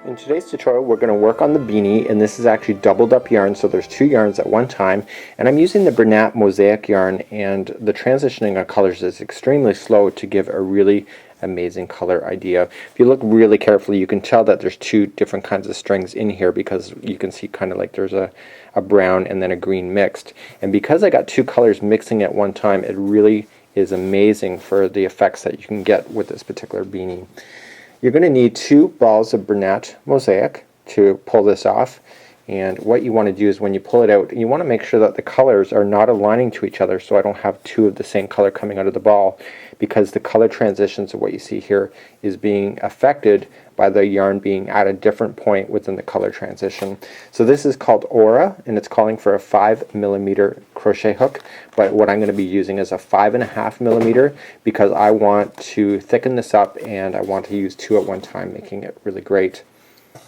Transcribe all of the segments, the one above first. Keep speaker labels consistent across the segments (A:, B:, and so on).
A: In today's tutorial we're going to work on the beanie, and this is actually doubled up yarn, so there's two yarns at one time, and I'm using the Bernat mosaic yarn, and the transitioning of colors is extremely slow to give a really amazing color idea. If you look really carefully you can tell that there's two different kinds of strings in here, because you can see kind of like there's a brown and then a green mixed, and because I got two colors mixing at one time, it really is amazing for the effects that you can get with this particular beanie. You're going to need two balls of Bernat mosaic to pull this off, and what you want to do is when you pull it out, you want to make sure that the colors are not aligning to each other, so I don't have two of the same color coming out of the ball, because the color transitions of what you see here is being affected by the yarn being at a different point within the color transition. So this is called Aura, and it's calling for a 5mm crochet hook, but what I'm going to be using is a 5.5mm, because I want to thicken this up and I want to use two at one time, making it really great.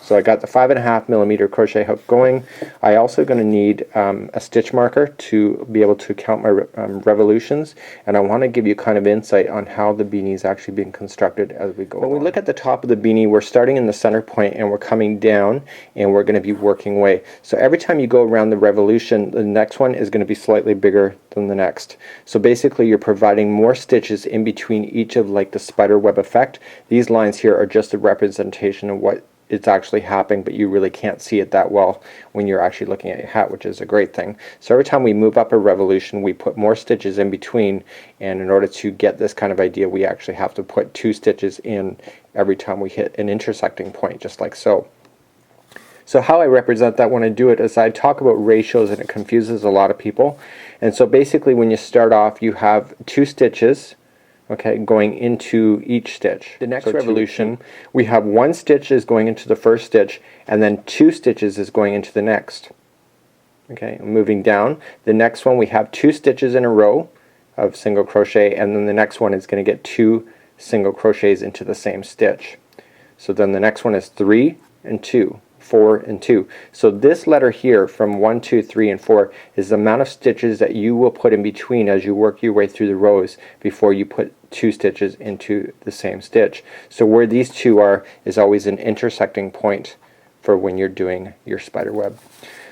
A: So I got the 5.5mm crochet hook going. I also going to need a stitch marker to be able to count my revolutions, and I want to give you kind of insight on how the beanie is actually being constructed as we go. When we look at the top of the beanie, we're starting in the center point and we're coming down, and we're going to be working away. So every time you go around the revolution, the next one is going to be slightly bigger than the next. So basically you're providing more stitches in between each of like the spider web effect. These lines here are just a representation of what it's actually happening, but you really can't see it that well when you're actually looking at your hat, which is a great thing. So every time we move up a revolution, we put more stitches in between, and in order to get this kind of idea, we actually have to put two stitches in every time we hit an intersecting point, just like so. So how I represent that when I do it is I talk about ratios, and it confuses a lot of people. And so basically when you start off, you have two stitches, okay, going into each stitch. The next revolution, we have one stitch is going into the first stitch, and then two stitches is going into the next. Okay, moving down, the next one we have two stitches in a row of single crochet, and then the next one is going to get two single crochets into the same stitch. So then the next one is 3 and 2. 4 and 2. So this letter here from 1, 2, 3, and 4 is the amount of stitches that you will put in between as you work your way through the rows before you put two stitches into the same stitch. So where these two are is always an intersecting point for when you're doing your spider web.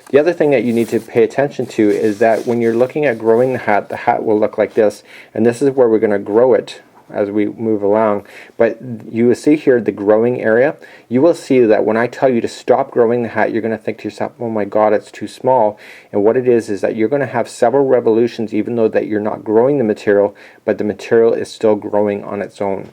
A: The other thing that you need to pay attention to is that when you're looking at growing the hat will look like this, and this is where we're going to grow it as we move along. But you will see here the growing area. You will see that when I tell you to stop growing the hat, you're going to think to yourself, oh my god, it's too small. And what it is that you're going to have several revolutions even though that you're not growing the material, but the material is still growing on its own,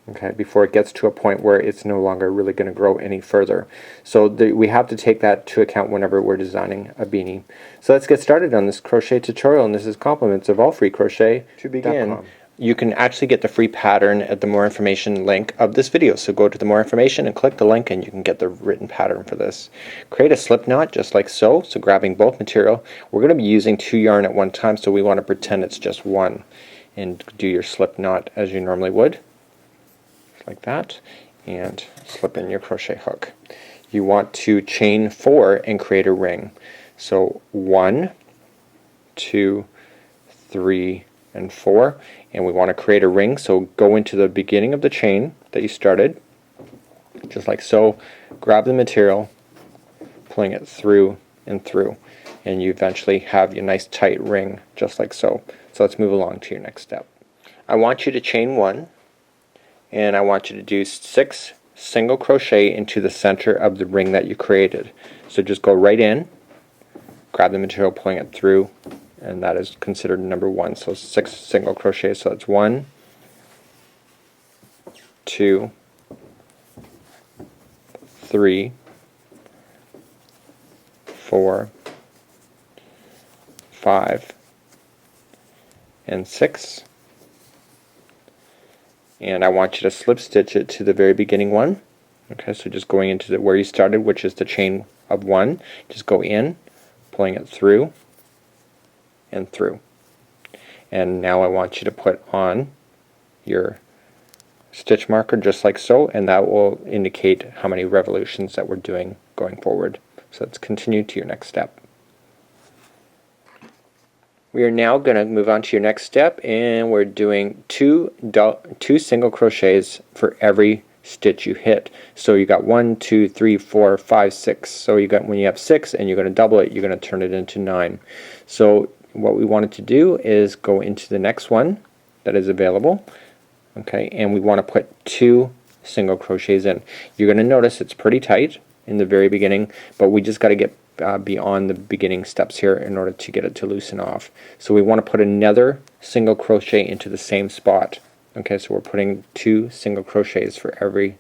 A: okay, before it gets to a point where it's no longer really going to grow any further. So we have to take that to account whenever we're designing a beanie. So let's get started on this crochet tutorial, and this is compliments of AllFreeCrochet. To begin, you can actually get the free pattern at the more information link of this video. So go to the more information and click the link, and you can get the written pattern for this. Create a slip knot just like so. So grabbing both material, we're going to be using two yarn at one time, so we want to pretend it's just one, and do your slip knot as you normally would, like that, and slip in your crochet hook. You want to chain 4 and create a ring. So 1, 2, 3, and 4, and we want to create a ring. So go into the beginning of the chain that you started, just like so, grab the material, pulling it through and through, and you eventually have your nice tight ring just like so. So let's move along to your next step. I want you to chain 1, and I want you to do 6 single crochet into the center of the ring that you created. So just go right in, grab the material, pulling it through, and that is considered number 1. So 6 single crochets. So that's 1, 2, 3, 4, 5, and 6. And I want you to slip stitch it to the very beginning one. Okay, so just going into where you started, which is the chain of 1. Just go in, pulling it through and through. And now I want you to put on your stitch marker just like so, and that will indicate how many revolutions that we're doing going forward. So let's continue to your next step. We are now going to move on to your next step, and we're doing two single crochets for every stitch you hit. So you got 1, 2, 3, 4, 5, 6. So you got, when you have 6 and you're going to double it, you're going to turn it into 9. So what we wanted to do is go into the next one that is available, okay, and we want to put 2 single crochets in. You're going to notice it's pretty tight in the very beginning, but we just got to get beyond the beginning steps here in order to get it to loosen off. So we want to put another single crochet into the same spot. Okay, so we're putting 2 single crochets for every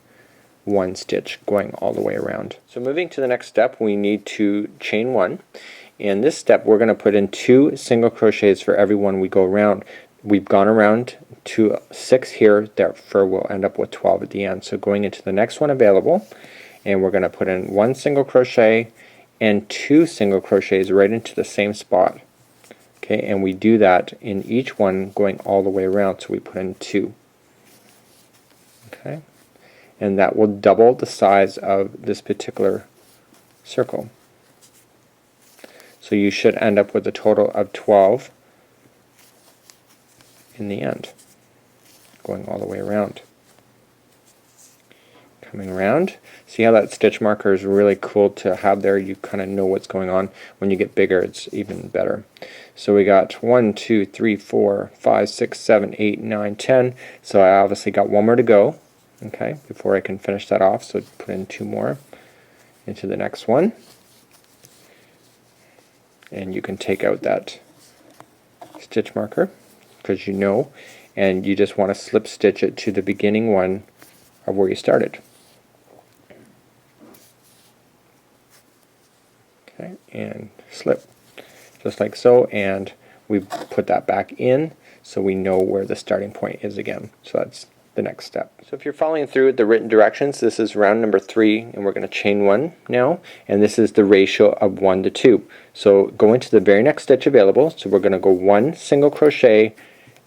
A: 1 stitch going all the way around. So moving to the next step, we need to chain 1. In this step we're going to put in 2 single crochets for every one we go around. We've gone around to 6 here, therefore we'll end up with 12 at the end. So going into the next one available, and we're going to put in 1 single crochet and 2 single crochets right into the same spot. Okay, and we do that in each one going all the way around, so we put in 2. Okay, and that will double the size of this particular circle. So you should end up with a total of 12 in the end, going all the way around. Coming around, see how that stitch marker is really cool to have there. You kind of know what's going on. When you get bigger, it's even better. So we got 1, 2, 3, 4, 5, 6, 7, 8, 9, 10. So I obviously got one more to go, okay, before I can finish that off. So put in 2 more into the next one, and you can take out that stitch marker because you know, and you just want to slip stitch it to the beginning one of where you started. Okay, and slip just like so, and we put that back in so we know where the starting point is again. So that's the next step. So if you're following through with the written directions, this is round number 3, and we're going to chain 1 now, and this is the ratio of 1 to 2. So go into the very next stitch available, so we're going to go 1 single crochet,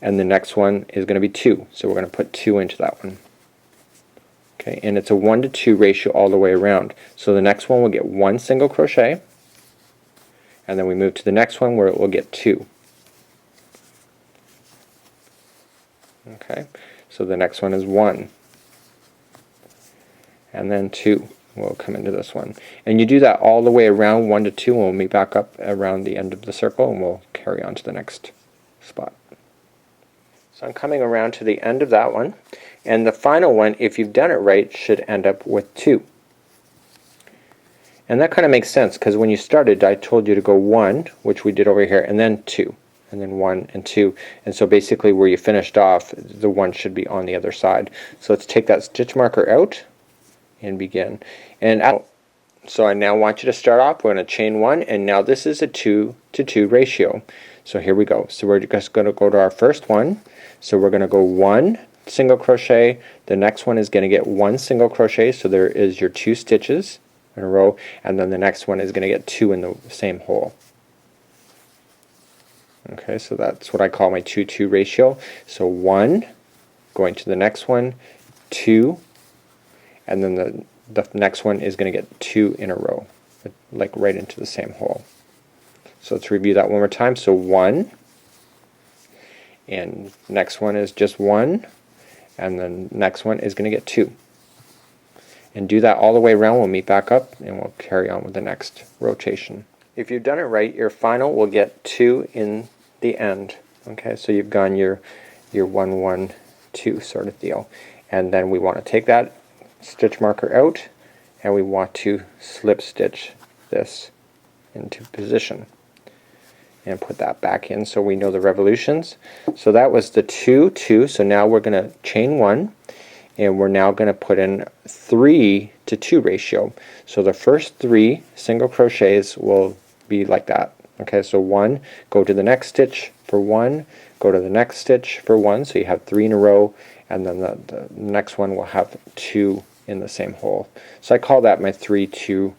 A: and the next one is going to be 2. So we're going to put 2 into that one. Okay, and it's a 1 to 2 ratio all the way around. So the next one will get 1 single crochet, and then we move to the next one where it will get 2. Okay, so the next one is 1, and then 2 will come into this one. And you do that all the way around 1 to 2, and we'll meet back up around the end of the circle, and we'll carry on to the next spot. So I'm coming around to the end of that one, and the final one, if you've done it right, should end up with 2. And that kind of makes sense because when you started I told you to go 1, which we did over here, and then 2, and then 1 and 2, and so basically where you finished off, the 1 should be on the other side. So let's take that stitch marker out and begin. And so I now want you to start off, we're going to chain 1, and now this is a 2 to 2 ratio. So here we go. So we're just going to go to our first one. So we're going to go 1 single crochet, the next one is going to get 1 single crochet, so there is your 2 stitches in a row, and then the next one is going to get 2 in the same hole. Okay, so that's what I call my 2-2 ratio. So 1, going to the next one, 2, and then the next one is going to get 2 in a row, like right into the same hole. So let's review that one more time. So 1, and next one is just 1, and then next one is going to get 2. And do that all the way around. We'll meet back up and we'll carry on with the next rotation. If you've done it right, your final will get 2 in the end. Okay, so you've gone your 1, 1, 2 sort of deal. And then we want to take that stitch marker out and we want to slip stitch this into position and put that back in so we know the revolutions. So that was the 2, 2. So now we're going to chain 1, and we're now going to put in 3 to 2 ratio. So the first 3 single crochets will be like that. Okay, so 1, go to the next stitch for 1, go to the next stitch for 1, so you have 3 in a row, and then the next one will have 2 in the same hole. So I call that my 3-2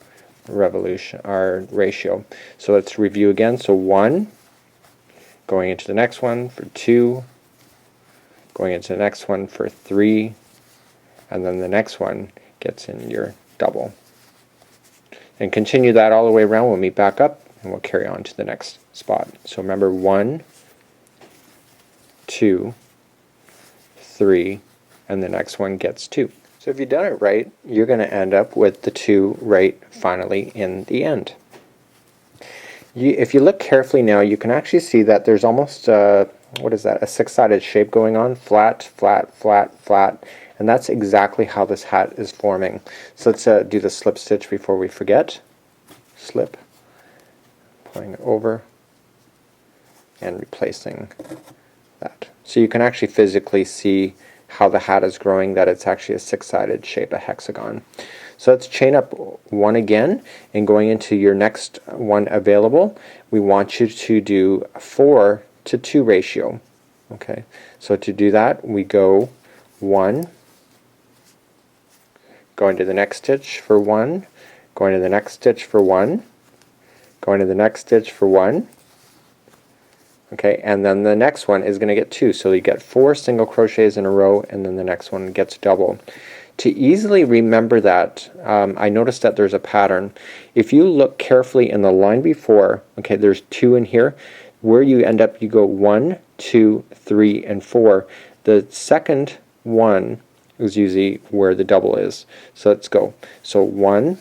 A: revolution or ratio. So let's review again. So 1, going into the next one for 2, going into the next one for 3, and then the next one gets in your double. And continue that all the way around. We'll meet back up and we'll carry on to the next spot. So remember 1, 2, 3, and the next one gets 2. So if you've done it right, you're going to end up with the 2 right finally in the end. If you look carefully now, you can actually see that there's almost what is that, a 6-sided shape going on, flat, flat, flat, flat, and that's exactly how this hat is forming. So let's do the slip stitch before we forget. Slip, pulling it over, and replacing that. So you can actually physically see how the hat is growing, that it's actually a 6-sided shape, a hexagon. So let's chain up 1 again, and going into your next one available, we want you to do a 4:2 ratio. Okay, so to do that, we go 1, going to the next stitch for 1, going to the next stitch for 1, going to the next stitch for 1. Okay, and then the next one is going to get 2, so you get 4 single crochets in a row, and then the next one gets double. To easily remember that, I noticed that there's a pattern. If you look carefully in the line before, okay, there's 2 in here. Where you end up, you go 1, 2, 3, and 4. The second one is usually where the double is. So let's go. So 1,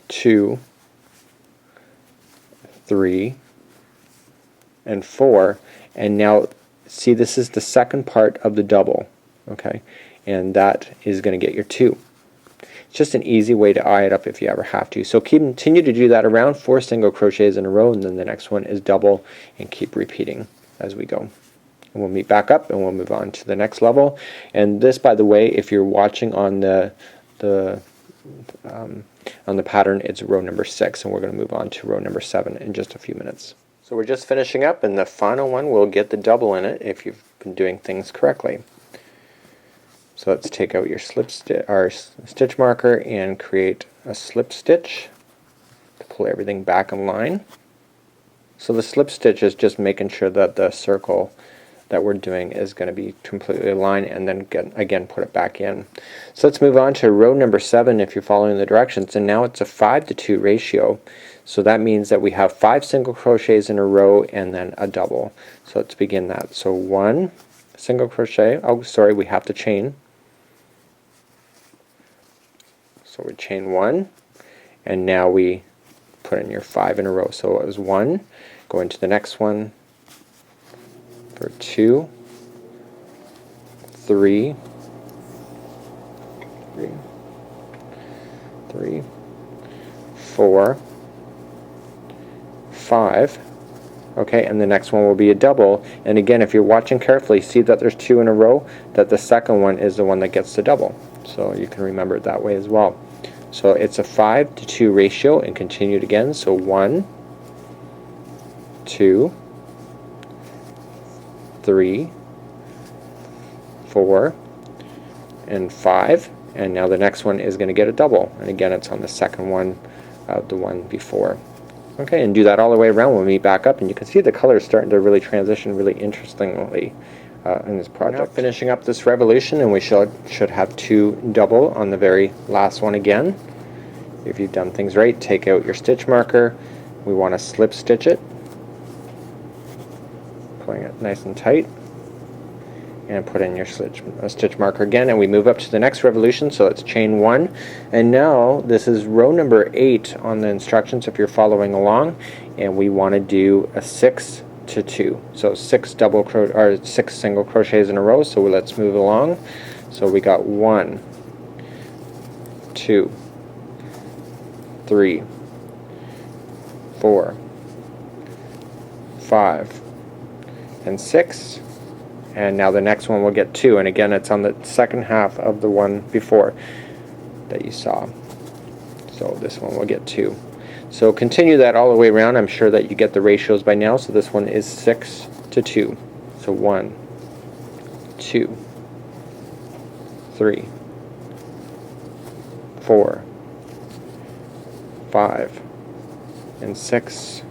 A: 2, 3, and 4. And now, see, this is the second part of the double. Okay, and that is going to get your 2. It's just an easy way to eye it up if you ever have to. So continue to do that around 4 single crochets in a row, and then the next one is double, and keep repeating as we go. And we'll meet back up, and we'll move on to the next level. And this, by the way, if you're watching on the pattern, it's row number 6, and we're going to move on to row number 7 in just a few minutes. So we're just finishing up, and the final one will get the double in it if you've been doing things correctly. So let's take out your stitch marker and create a slip stitch to pull everything back in line. So the slip stitch is just making sure that the circle that we're doing is going to be completely aligned, and then again put it back in. So let's move on to row number 7 if you're following the directions, and now it's a 5:2 ratio. So that means that we have 5 single crochets in a row and then a double. So let's begin that. So 1 single crochet, oh sorry, we have to chain. So we chain 1, and now we put in your 5 in a row. So it was 1, go into the next one for 2, 3, 4, 5. Okay, and the next one will be a double. And again, if you're watching carefully, see that there's 2 in a row, that the second one is the one that gets the double. So you can remember it that way as well. So it's a 5:2 ratio, and continue it again. So 1, 2, 3, 4, and 5. And now the next one is going to get a double. And again, it's on the second one of the one before. Okay, and do that all the way around. We'll meet back up, and you can see the colors starting to really transition really interestingly in this project. Now finishing up this revolution, and we should have 2 double on the very last one again. If you've done things right, take out your stitch marker. We want to slip stitch it, pulling it nice and tight, and put in your stitch marker again, and we move up to the next revolution. So let's chain 1, and now this is row number 8 on the instructions if you're following along, and we want to do a 6:2. So 6 single crochets in a row. So let's move along. So we got 1, 2, 3, 4, 5, and 6. And now the next one will get 2, and again it's on the second half of the one before that you saw. So this one will get 2. So continue that all the way around. I'm sure that you get the ratios by now. So this one is 6:2. So 1, 2, 3, 4, 5, and 6.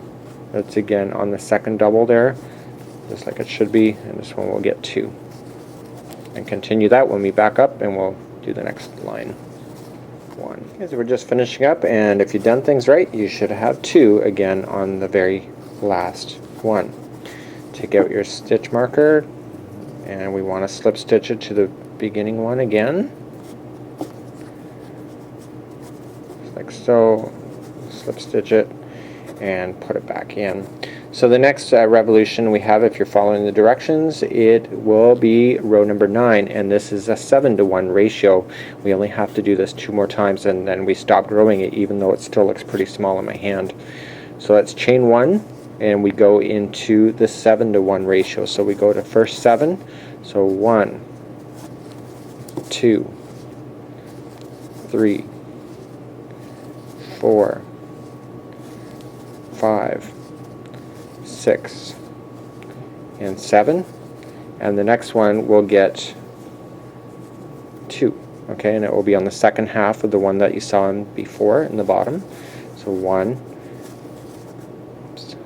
A: That's again on the second double there, just like it should be, and this one will get 2. And continue that when we back up, and we'll do the next line. 1. Okay, so we're just finishing up, and if you've done things right, you should have 2 again on the very last one. Take out your stitch marker, and we want to slip stitch it to the beginning one again, like so, slip stitch it, and put it back in. So the next revolution we have, if you're following the directions, it will be row number 9, and this is a 7-to-1 ratio. We only have to do this 2 more times, and then we stop growing it, even though it still looks pretty small in my hand. So let's chain 1, and we go into the 7-to-1 ratio. So we go to first 7, so 1, 2, 3, 4, 5, 6, and 7, and the next one will get 2. Okay, and it will be on the second half of the one that you saw in before in the bottom. So 1,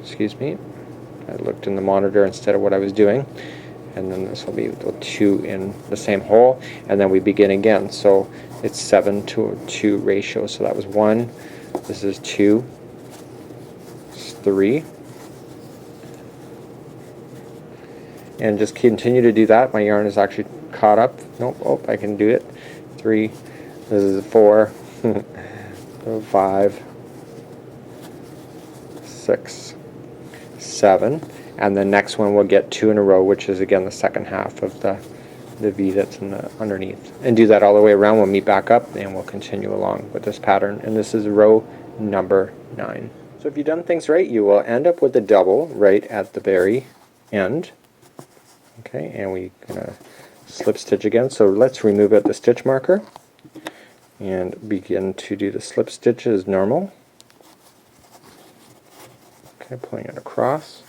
A: excuse me, I looked in the monitor instead of what I was doing, and then this will be the 2 in the same hole, and then we begin again. So it's 7-to-2 ratio. So that was 1, this is 2, 3, and just continue to do that. My yarn is actually caught up. Nope, oh, I can do it. 3, this is 4, 5, 6, 7, and the next one will get 2 in a row, which is again the second half of the V that's in the underneath. And do that all the way around. We'll meet back up and we'll continue along with this pattern, and this is row number 9. So if you've done things right, you will end up with a double right at the very end. Okay, and we're going to slip stitch again. So let's remove out the stitch marker and begin to do the slip stitch as normal. Okay, pulling it across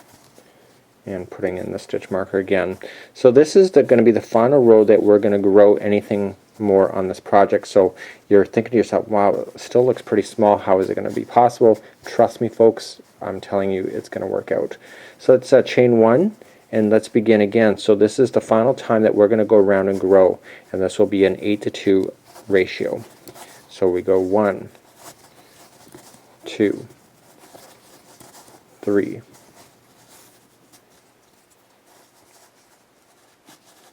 A: and putting in the stitch marker again. So this is going to be the final row that we're going to grow anything more on this project. So you're thinking to yourself, wow, it still looks pretty small, how is it going to be possible? Trust me folks, I'm telling you it's going to work out. So let's chain 1 and let's begin again. So this is the final time that we're going to go around and grow, and this will be an 8-to-2 ratio. So we go 1, 2, 3,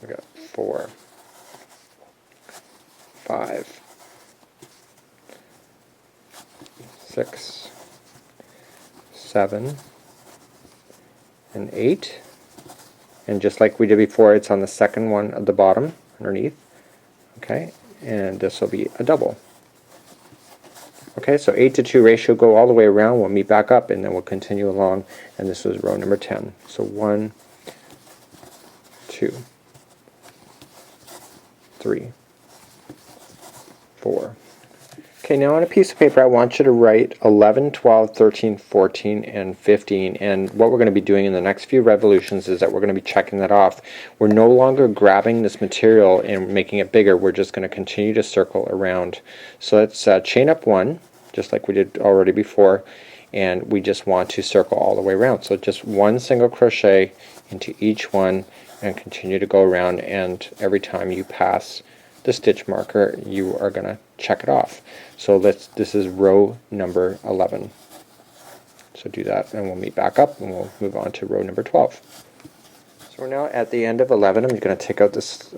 A: we got 4, 5, 6, 7, and 8, and just like we did before, it's on the second one at the bottom underneath. Okay, and this will be a double. Okay, so 8-to-2 ratio, go all the way around. We'll meet back up and then we'll continue along, and this was row number 10. So 1, 2, 3, 4. Okay, now on a piece of paper I want you to write 11, 12, 13, 14, and 15, and what we're going to be doing in the next few revolutions is that we're going to be checking that off. We're no longer grabbing this material and making it bigger, we're just going to continue to circle around. So let's chain up 1, just like we did already before, and we just want to circle all the way around. So just 1 single crochet into each one and continue to go around, and every time you pass the stitch marker you are going to check it off. So this is row number 11. So do that and we'll meet back up and we'll move on to row number 12. So we're now at the end of 11. I'm going to take out this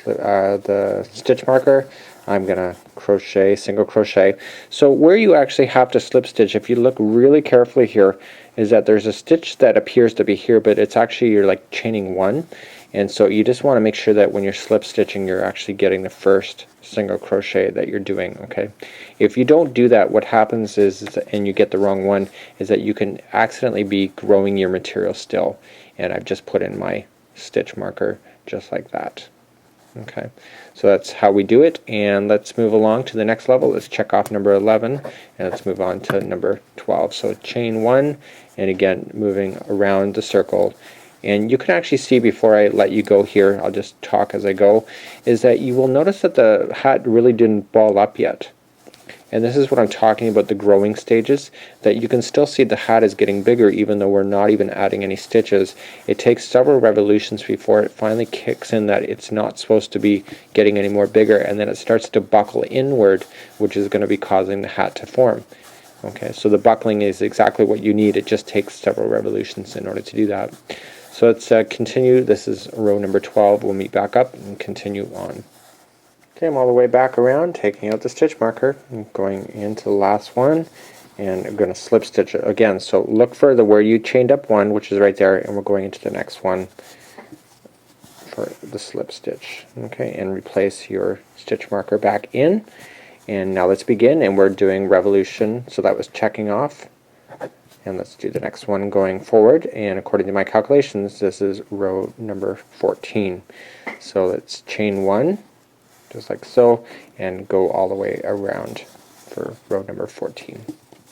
A: the stitch marker. I'm going to crochet, single crochet. So where you actually have to slip stitch, if you look really carefully here, is that there's a stitch that appears to be here, but it's actually you're like chaining 1. And so you just want to make sure that when you're slip stitching you're actually getting the first single crochet that you're doing. Okay, if you don't do that, what happens is and you get the wrong one, is that you can accidentally be growing your material still, and I've just put in my stitch marker just like that. Okay, so that's how we do it, and let's move along to the next level. Let's check off number 11 and let's move on to number 12. So chain 1, and again moving around the circle. And you can actually see, before I let you go here, I'll just talk as I go, is that you will notice that the hat really didn't ball up yet. And this is what I'm talking about, the growing stages, that you can still see the hat is getting bigger even though we're not even adding any stitches. It takes several revolutions before it finally kicks in that it's not supposed to be getting any more bigger, and then it starts to buckle inward, which is going to be causing the hat to form. Okay, so the buckling is exactly what you need. It just takes several revolutions in order to do that. So let's continue. This is row number 12. We'll meet back up and continue on. Okay, I'm all the way back around, taking out the stitch marker, and going into the last one, and I'm going to slip stitch it again. So look for where you chained up one, which is right there, and we're going into the next one for the slip stitch. Okay, and replace your stitch marker back in. And now let's begin, and we're doing revolution, so that was checking off. And let's do the next one going forward, and according to my calculations this is row number 14. So let's chain one just like so and go all the way around for row number 14.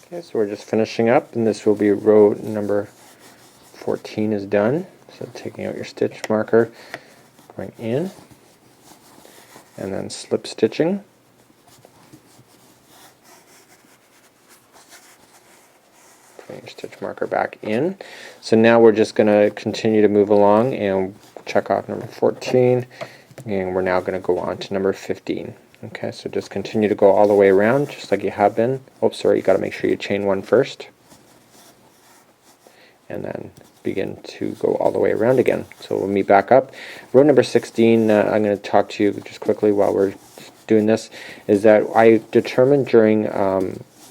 A: Okay, so we're just finishing up, and this will be row number 14 is done. So taking out your stitch marker, going in, and then slip stitching. Putting your stitch marker back in. So now we're just going to continue to move along and check off number 14, and we're now going to go on to number 15. Okay, so just continue to go all the way around just like you have been. Oh, sorry, you got to make sure you chain one first, and then begin to go all the way around again. So we'll meet back up. Row number 16, I'm going to talk to you just quickly while we're doing this, is that I determined during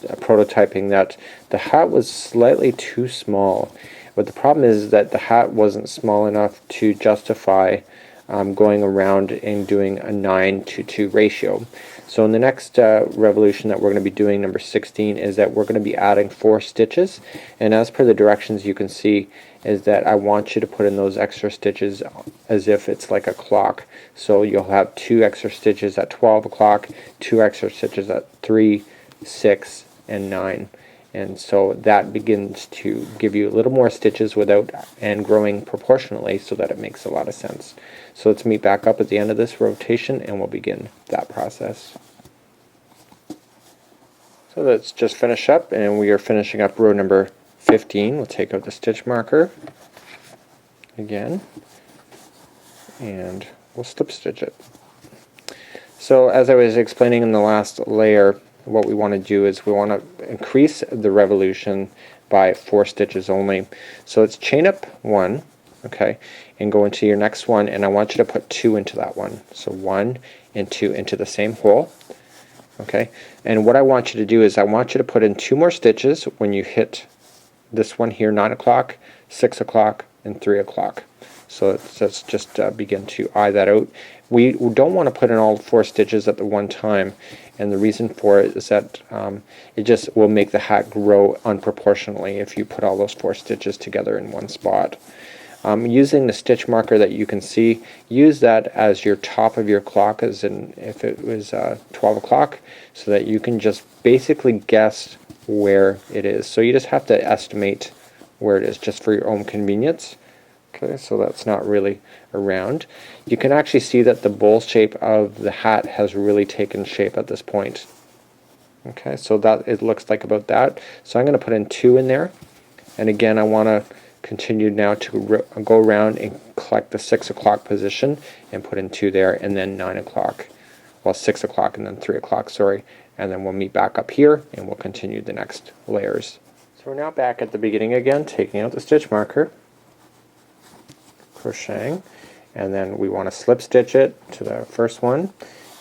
A: prototyping that the hat was slightly too small. But the problem is that the hat wasn't small enough to justify going around and doing a 9:2 ratio. So in the next revolution that we're going to be doing, number 16, is that we're going to be adding 4 stitches, and as per the directions you can see is that I want you to put in those extra stitches as if it's like a clock. So you'll have 2 extra stitches at 12 o'clock, 2 extra stitches at 3, 6, and 9. And so that begins to give you a little more stitches without and growing proportionally, so that it makes a lot of sense. So let's meet back up at the end of this rotation and we'll begin that process. So let's just finish up, and we are finishing up row number 15. We'll take out the stitch marker again and we'll slip stitch it. So as I was explaining in the last layer, what we want to do is we want to increase the revolution by 4 stitches only. So let's chain up 1, okay, and go into your next one, and I want you to put 2 into that one. So 1 and 2 into the same hole. Okay, and what I want you to do is I want you to put in 2 more stitches when you hit this one here, 9 o'clock, 6 o'clock, and 3 o'clock. So let's just begin to eye that out. We don't want to put in all 4 stitches at the one time, and the reason for it is that it just will make the hat grow unproportionately if you put all those 4 stitches together in one spot. Using the stitch marker that you can see, use that as your top of your clock, as in if it was 12 o'clock, so that you can just basically guess where it is. So you just have to estimate where it is just for your own convenience. Okay, so that's not really around. You can actually see that the bowl shape of the hat has really taken shape at this point. Okay, so that it looks like about that. So I'm going to put in 2 in there, and again I want to continue now to go around and collect the 6 o'clock position and put in 2 there, and then 9 o'clock, well 6 o'clock and then 3 o'clock, sorry, and then we'll meet back up here and we'll continue the next layers. So we're now back at the beginning again, taking out the stitch marker, crocheting, and then we want to slip stitch it to the first one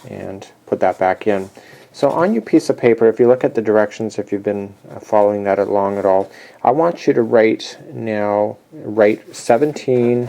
A: and put that back in. So on your piece of paper, if you look at the directions, if you've been following that along at all, I want you to write 17,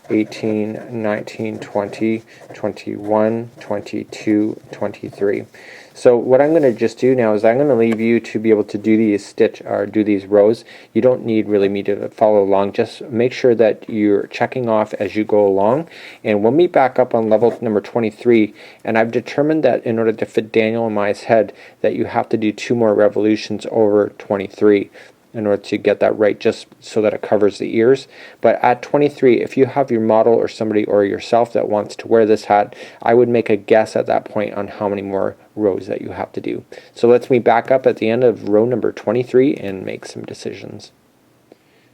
A: 18, 19, 20, 21, 22, 23. So what I'm going to just do now is I'm going to leave you to be able to do these do these rows. You don't need really me to follow along. Just make sure that you're checking off as you go along, and we'll meet back up on level number 23. And I've determined that in order to fit Daniel and Mai's head, that you have to do 2 more revolutions over 23 in order to get that right, just so that it covers the ears. But at 23, if you have your model or somebody or yourself that wants to wear this hat, I would make a guess at that point on how many more rows that you have to do. So let's meet back up at the end of row number 23 and make some decisions.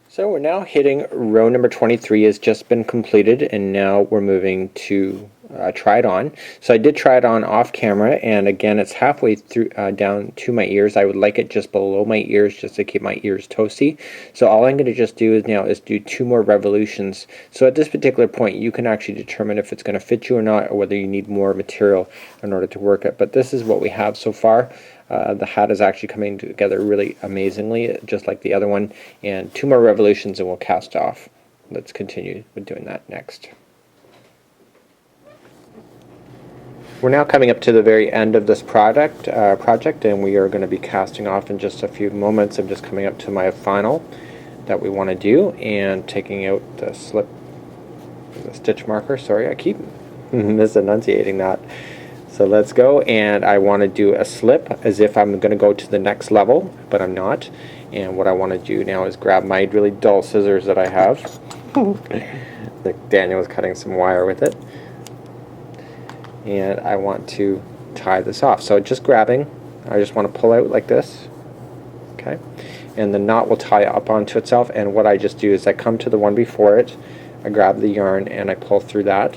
A: So we're now hitting row number 23 has just been completed, and now we're moving to try it on. So I did try it on off camera, and again it's halfway through down to my ears. I would like it just below my ears just to keep my ears toasty. So all I'm going to just do is now is do 2 more revolutions. So at this particular point you can actually determine if it's going to fit you or not, or whether you need more material in order to work it. But this is what we have so far. The hat is actually coming together really amazingly, just like the other one. And 2 more revolutions and we'll cast off. Let's continue with doing that next. We're now coming up to the very end of this project, and we are going to be casting off in just a few moments. I'm just coming up to my final that we want to do and taking out the stitch marker. Sorry, I keep misenunciating that. So let's go, and I want to do a slip as if I'm going to go to the next level, but I'm not. And what I want to do now is grab my really dull scissors that I have. Daniel was cutting some wire with it. And I want to tie this off. So just grabbing, I just want to pull out like this, okay? And the knot will tie up onto itself, and what I just do is I come to the one before it, I grab the yarn and I pull through that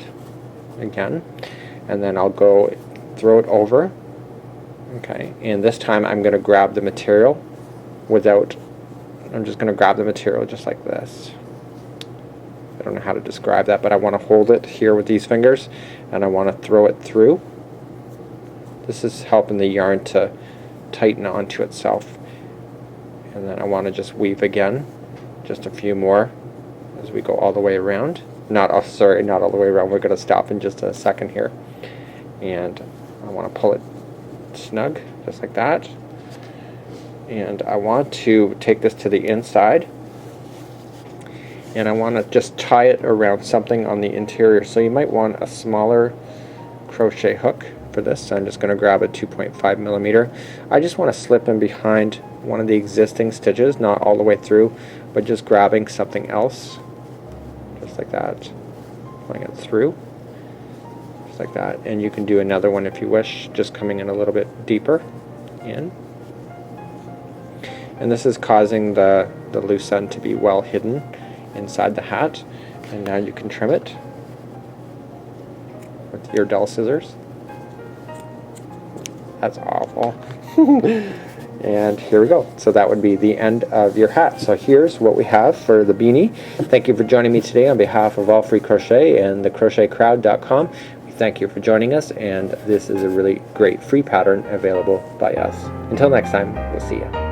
A: again, and then I'll go throw it over, okay? And this time I'm going to grab the material I'm just going to grab the material just like this. I don't know how to describe that, but I want to hold it here with these fingers and I want to throw it through. This is helping the yarn to tighten onto itself. And then I want to just weave again, just a few more as we go all the way around. Not all the way around. We're going to stop in just a second here. And I want to pull it snug, just like that. And I want to take this to the inside. And I want to just tie it around something on the interior. So you might want a smaller crochet hook for this. So I'm just going to grab a 2.5 millimeter. I just want to slip in behind one of the existing stitches, not all the way through, but just grabbing something else, just like that, pulling it through, just like that. And you can do another one if you wish, just coming in a little bit deeper in. And this is causing the loose end to be well hidden inside the hat, and now you can trim it with your dull scissors. That's awful. And here we go. So that would be the end of your hat. So here's what we have for the beanie. Thank you for joining me today on behalf of All Free Crochet and thecrochetcrowd.com. We thank you for joining us, and this is a really great free pattern available by us. Until next time, we'll see you.